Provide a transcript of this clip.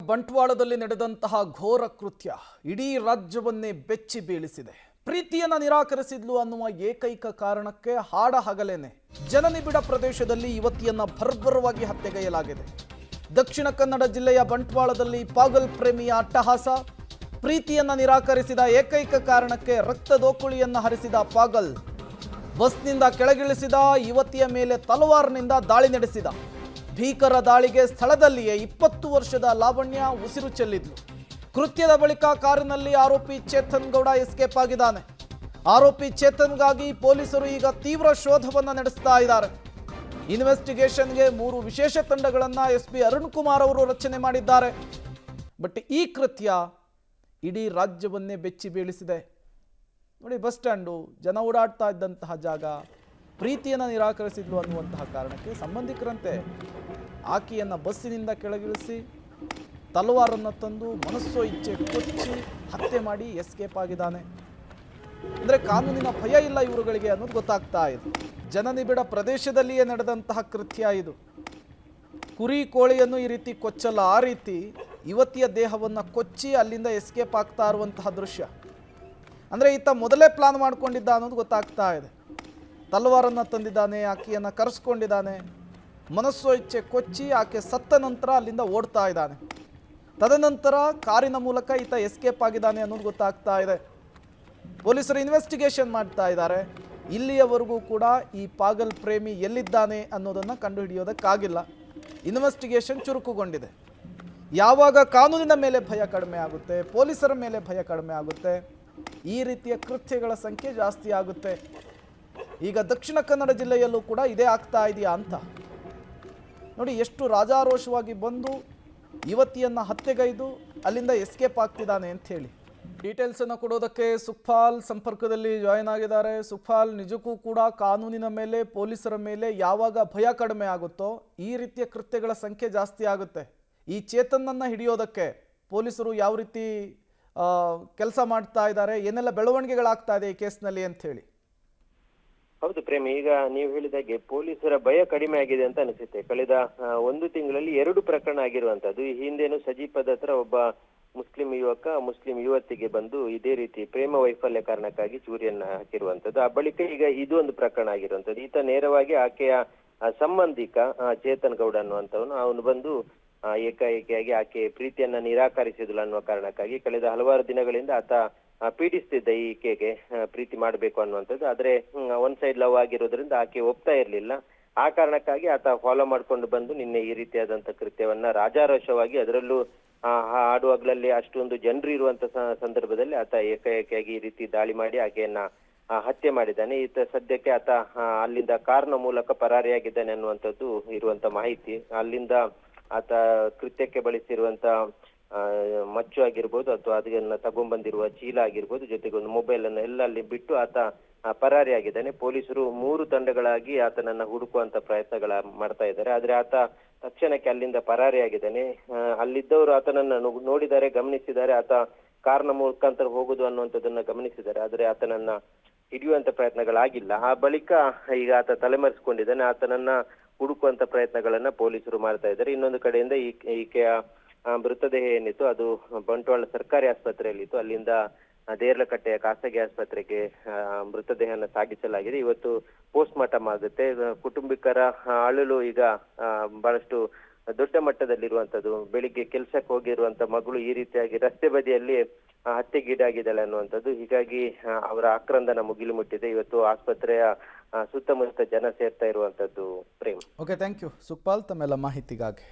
ಬಂಟ್ವಾಳದಲ್ಲಿ ನಡೆದಂತಹ ಘೋರ ಕೃತ್ಯ ಇಡೀ ರಾಜ್ಯವನ್ನೇ ಬೆಚ್ಚಿ ಬೀಳಿಸಿದೆ. ಪ್ರೀತಿಯನ್ನ ನಿರಾಕರಿಸಿದ್ಲು ಅನ್ನುವ ಏಕೈಕ ಕಾರಣಕ್ಕೆ ಹಾಡ ಹಗಲೇನೆ ಜನನಿಬಿಡ ಪ್ರದೇಶದಲ್ಲಿ ಯುವತಿಯನ್ನ ಭರ್ಬರವಾಗಿ ಹತ್ಯೆಗೈಯಲಾಗಿದೆ. ದಕ್ಷಿಣ ಕನ್ನಡ ಜಿಲ್ಲೆಯ ಬಂಟ್ವಾಳದಲ್ಲಿ ಪಾಗಲ್ ಪ್ರೇಮಿಯ ಅಟ್ಟಹಾಸ. ಪ್ರೀತಿಯನ್ನ ನಿರಾಕರಿಸಿದ ಏಕೈಕ ಕಾರಣಕ್ಕೆ ರಕ್ತದೋಕುಳಿಯನ್ನ ಹರಿಸಿದ ಪಾಗಲ್ ಬಸ್ನಿಂದ ಕೆಳಗಿಳಿಸಿದ, ಯುವತಿಯ ಮೇಲೆ ತಲವಾರ್ನಿಂದ ದಾಳಿ ನಡೆಸಿದ. ಭೀಕರ ದಾಳಿಗೆ ಸ್ಥಳದಲ್ಲಿಯೇ 20 ವರ್ಷದ ಲಾವಣ್ಯ ಉಸಿರು ಚೆಲ್ಲಿದ್ಲು. ಕೃತ್ಯದ ಬಳಿಕ ಕಾರಿನಲ್ಲಿ ಆರೋಪಿ ಚೇತನ್ ಗೌಡ ಎಸ್ಕೇಪ್ ಆಗಿದ್ದಾನೆ. ಆರೋಪಿ ಚೇತನ್ಗಾಗಿ ಪೊಲೀಸರು ಈಗ ತೀವ್ರ ಶೋಧವನ್ನು ನಡೆಸ್ತಾ ಇದ್ದಾರೆ. ಇನ್ವೆಸ್ಟಿಗೇಷನ್ಗೆ 3 ವಿಶೇಷ ತಂಡಗಳನ್ನು ಎಸ್ಪಿ ಅರುಣ್ ಕುಮಾರ್ ಅವರು ರಚನೆ ಮಾಡಿದ್ದಾರೆ. ಬಟ್ ಈ ಕೃತ್ಯ ಇಡೀ ರಾಜ್ಯವನ್ನೇ ಬೆಚ್ಚಿ ಬೀಳಿಸಿದೆ. ನೋಡಿ, ಬಸ್ ಸ್ಟ್ಯಾಂಡು, ಜನ ಓಡಾಡ್ತಾ ಇದ್ದಂತಹ ಜಾಗ, ಪ್ರೀತಿಯನ್ನು ನಿರಾಕರಿಸಿದ್ಲು ಅನ್ನುವಂತಹ ಕಾರಣಕ್ಕೆ ಸಂಬಂಧಿಕರಂತೆ ಆಕೆಯನ್ನು ಬಸ್ಸಿನಿಂದ ಕೆಳಗಿಳಿಸಿ ತಲವಾರನ್ನು ತಂದು ಮನಸ್ಸೋ ಇಚ್ಛೆ ಕೊಚ್ಚಿ ಹತ್ಯೆ ಮಾಡಿ ಎಸ್ಕೇಪ್ ಆಗಿದ್ದಾನೆ. ಅಂದರೆ ಕಾನೂನಿನ ಭಯ ಇಲ್ಲ ಇವರುಗಳಿಗೆ ಅನ್ನೋದು ಗೊತ್ತಾಗ್ತಾ ಇದೆ. ಜನನಿಬಿಡ ಪ್ರದೇಶದಲ್ಲಿಯೇ ನಡೆದಂತಹ ಕೃತ್ಯ ಇದು. ಕುರಿ ಕೋಳಿಯನ್ನು ಈ ರೀತಿ ಕೊಚ್ಚಲ್ಲ, ಆ ರೀತಿ ಯುವತಿಯ ದೇಹವನ್ನು ಕೊಚ್ಚಿ ಅಲ್ಲಿಂದ ಎಸ್ಕೇಪ್ ಆಗ್ತಾ ಇರುವಂತಹ ದೃಶ್ಯ. ಅಂದರೆ ಈತ ಮೊದಲೇ ಪ್ಲಾನ್ ಮಾಡ್ಕೊಂಡಿದ್ದ ಅನ್ನೋದು ಗೊತ್ತಾಗ್ತಾ ಇದೆ. ತಲವಾರನ್ನು ತಂದಿದ್ದಾನೆ, ಆಕೆಯನ್ನು ಕರೆಸ್ಕೊಂಡಿದ್ದಾನೆ, ಮನಸ್ಸೋ ಇಚ್ಛೆ ಕೊಚ್ಚಿ ಆಕೆ ಸತ್ತ ನಂತರ ಅಲ್ಲಿಂದ ಓಡ್ತಾ ಇದ್ದಾನೆ. ತದನಂತರ ಕಾರಿನ ಮೂಲಕ ಈತ ಎಸ್ಕೇಪ್ ಆಗಿದ್ದಾನೆ ಅನ್ನೋದು ಗೊತ್ತಾಗ್ತಾ ಇದೆ. ಪೊಲೀಸರು ಇನ್ವೆಸ್ಟಿಗೇಷನ್ ಮಾಡ್ತಾ ಇದ್ದಾರೆ. ಇಲ್ಲಿಯವರೆಗೂ ಕೂಡ ಈ ಪಾಗಲ್ ಪ್ರೇಮಿ ಎಲ್ಲಿದ್ದಾನೆ ಅನ್ನೋದನ್ನು ಕಂಡುಹಿಡಿಯೋದಕ್ಕಾಗಿಲ್ಲ. ಇನ್ವೆಸ್ಟಿಗೇಷನ್ ಚುರುಕುಗೊಂಡಿದೆ. ಯಾವಾಗ ಕಾನೂನಿನ ಮೇಲೆ ಭಯ ಕಡಿಮೆ ಆಗುತ್ತೆ, ಪೊಲೀಸರ ಮೇಲೆ ಭಯ ಕಡಿಮೆ ಆಗುತ್ತೆ, ಈ ರೀತಿಯ ಕೃತ್ಯಗಳ ಸಂಖ್ಯೆ ಜಾಸ್ತಿ ಆಗುತ್ತೆ. ಈಗ ದಕ್ಷಿಣ ಕನ್ನಡ ಜಿಲ್ಲೆಯಲ್ಲೂ ಕೂಡ ಇದೇ ಆಗ್ತಾ ಇದೆಯಾ ಅಂತ ನೋಡಿ. ಎಷ್ಟು ರಾಜಾರೋಷವಾಗಿ ಬಂದು ಯುವತಿಯನ್ನು ಹತ್ಯೆಗೈದು ಅಲ್ಲಿಂದ ಎಸ್ಕೇಪ್ ಆಗ್ತಿದ್ದಾನೆ ಅಂತ ಹೇಳಿ. ಡೀಟೇಲ್ಸನ್ನು ಕೊಡೋದಕ್ಕೆ ಸುಖಪಾಲ್ ಸಂಪರ್ಕದಲ್ಲಿ ಜಾಯಿನ್ ಆಗಿದ್ದಾರೆ. ಸುಖಪಾಲ್, ನಿಜಕ್ಕೂ ಕೂಡ ಕಾನೂನಿನ ಮೇಲೆ, ಪೊಲೀಸರ ಮೇಲೆ ಯಾವಾಗ ಭಯ ಕಡಿಮೆ ಆಗುತ್ತೋ ಈ ರೀತಿಯ ಕೃತ್ಯಗಳ ಸಂಖ್ಯೆ ಜಾಸ್ತಿ ಆಗುತ್ತೆ. ಈ ಚೇತನನ್ನು ಹಿಡಿಯೋದಕ್ಕೆ ಪೊಲೀಸರು ಯಾವ ರೀತಿ ಕೆಲಸ ಮಾಡ್ತಾ ಇದ್ದಾರೆ, ಏನೆಲ್ಲ ಬೆಳವಣಿಗೆಗಳಾಗ್ತಾ ಇದೆ ಈ ಕೇಸ್ನಲ್ಲಿ ಅಂತ ಹೇಳಿ? ಹೌದು ಪ್ರೇಮ್, ಈಗ ನೀವು ಹೇಳಿದಾಗೆ ಪೊಲೀಸರ ಭಯ ಕಡಿಮೆ ಆಗಿದೆ ಅಂತ ಅನಿಸುತ್ತೆ. ಕಳೆದ 1 ತಿಂಗಳಲ್ಲಿ 2 ಪ್ರಕರಣ ಆಗಿರುವಂತದ್ದು. ಈ ಹಿಂದೇನು ಸಜೀಪದ ಹತ್ರ ಒಬ್ಬ ಮುಸ್ಲಿಂ ಯುವಕ ಮುಸ್ಲಿಂ ಯುವತಿಗೆ ಬಂದು ಇದೇ ರೀತಿ ಪ್ರೇಮ ವೈಫಲ್ಯ ಕಾರಣಕ್ಕಾಗಿ ಚೂರಿಯನ್ನ ಹಾಕಿರುವಂತದ್ದು. ಆ ಬಳಿಕ ಈಗ ಇದು ಒಂದು ಪ್ರಕರಣ ಆಗಿರುವಂತದ್ದು. ಈತ ನೇರವಾಗಿ ಆಕೆಯ ಸಂಬಂಧಿಕ ಚೇತನ್ ಗೌಡ ಅನ್ನುವಂಥವನು ಅವನು ಬಂದು ಏಕಾಏಕಿಯಾಗಿ ಆಕೆ ಪ್ರೀತಿಯನ್ನ ನಿರಾಕರಿಸಿದ್ಲು ಅನ್ನುವ ಕಾರಣಕ್ಕಾಗಿ ಕಳೆದ ಹಲವಾರು ದಿನಗಳಿಂದ ಆತ ಪೀಡಿಸ್ತಿದ್ದ ಈಕೆಗೆ ಪ್ರೀತಿ ಮಾಡಬೇಕು ಅನ್ನುವಂಥದ್ದು. ಆದ್ರೆ ಒನ್ ಸೈಡ್ ಲವ್ ಆಗಿರೋದ್ರಿಂದ ಆಕೆ ಒಪ್ತಾ ಇರ್ಲಿಲ್ಲ. ಆ ಕಾರಣಕ್ಕಾಗಿ ಆತ ಫಾಲೋ ಮಾಡ್ಕೊಂಡು ಬಂದು ನಿನ್ನೆ ಈ ರೀತಿಯಾದಂತ ಕೃತ್ಯವನ್ನ ರಾಜಾರೋಷವಾಗಿ, ಅದರಲ್ಲೂ ಹಾಡುವಾಗ್ಲಲ್ಲಿ ಅಷ್ಟೊಂದು ಜನರು ಇರುವಂತ ಸಂದರ್ಭದಲ್ಲಿ ಆತ ಏಕಾಏಕಿಯಾಗಿ ಈ ರೀತಿ ದಾಳಿ ಮಾಡಿ ಆಕೆಯನ್ನ ಹತ್ಯೆ ಮಾಡಿದ್ದಾನೆ. ಈತ ಸದ್ಯಕ್ಕೆ ಆತ ಅಲ್ಲಿಂದ ಕಾರ್ನ ಮೂಲಕ ಪರಾರಿಯಾಗಿದ್ದಾನೆ ಅನ್ನುವಂಥದ್ದು ಇರುವಂತ ಮಾಹಿತಿ. ಅಲ್ಲಿಂದ ಆತ ಕೃತ್ಯಕ್ಕೆ ಬಳಸಿರುವಂತ ಮಚ್ಚು ಆಗಿರ್ಬೋದು ಅಥವಾ ಅದನ್ನ ತಗೊಂಡ್ಬಂದಿರುವ ಚೀಲ ಆಗಿರ್ಬೋದು, ಜೊತೆಗೆ ಒಂದು ಮೊಬೈಲ್ ಅನ್ನು ಎಲ್ಲ ಅಲ್ಲಿ ಬಿಟ್ಟು ಆತ ಪರಾರಿಯಾಗಿದ್ದಾನೆ. ಪೊಲೀಸರು 3 ತಂಡಗಳಾಗಿ ಆತನನ್ನ ಹುಡುಕುವಂತ ಪ್ರಯತ್ನಗಳ ಮಾಡ್ತಾ ಇದ್ದಾರೆ. ಆದ್ರೆ ಆತ ತಕ್ಷಣಕ್ಕೆ ಅಲ್ಲಿಂದ ಪರಾರಿಯಾಗಿದ್ದಾನೆ. ಅಲ್ಲಿದ್ದವರು ಆತನನ್ನ ನೋಡಿದ್ದಾರೆ, ಗಮನಿಸಿದ್ದಾರೆ. ಆತ ಕಾರ್ನ ಮುಖಾಂತರ ಹೋಗುದು ಅನ್ನುವಂಥದ್ದನ್ನ ಗಮನಿಸಿದ್ದಾರೆ. ಆದ್ರೆ ಆತನನ್ನ ಹಿಡಿಯುವಂತ ಪ್ರಯತ್ನಗಳಾಗಿಲ್ಲ. ಆ ಬಳಿಕ ಈಗ ಆತ ತಲೆಮರೆಸಿಕೊಂಡಿದ್ದಾನೆ. ಆತನನ್ನ ಹುಡುಕುವಂತ ಪ್ರಯತ್ನಗಳನ್ನ ಪೊಲೀಸರು ಮಾಡ್ತಾ ಇದ್ದಾರೆ. ಇನ್ನೊಂದು ಕಡೆಯಿಂದ ಈಕೆಯ ಮೃತದೇಹ ಏನಿತ್ತು ಅದು ಬಂಟ್ವಾಳ ಸರ್ಕಾರಿ ಆಸ್ಪತ್ರೆಯಲ್ಲಿತ್ತು. ಅಲ್ಲಿಂದ ದೇರ್ಲಕಟ್ಟೆಯ ಖಾಸಗಿ ಆಸ್ಪತ್ರೆಗೆ ಮೃತದೇಹನ ಸಾಗಿಸಲಾಗಿದೆ. ಇವತ್ತು ಪೋಸ್ಟ್ ಮಾರ್ಟಮ್ ಆಗುತ್ತೆ. ಕುಟುಂಬಿಕರ ಅಳಲು ಈಗ ಬಹಳಷ್ಟು ದೊಡ್ಡ ಮಟ್ಟದಲ್ಲಿರುವಂತದ್ದು. ಬೆಳಿಗ್ಗೆ ಕೆಲ್ಸಕ್ಕೆ ಹೋಗಿರುವಂತ ಮಗಳು ಈ ರೀತಿಯಾಗಿ ರಸ್ತೆ ಬದಿಯಲ್ಲಿ ಹತ್ಯೆಗೀಡಾಗಿದ್ದಾಳೆ ಅನ್ನುವಂಥದ್ದು. ಹೀಗಾಗಿ ಅವರ ಆಕ್ರಂದನ ಮುಗಿಲು ಮುಟ್ಟಿದೆ. ಇವತ್ತು ಆಸ್ಪತ್ರೆಯ ಸುತ್ತಮುತ್ತ ಜನ ಸೇರ್ತಾ ಇರುವಂತದ್ದು. Prem, okay, thank you Sukhpal ತಮ್ಮೆಲ್ಲ ಮಾಹಿತಿಗಾಗಿ.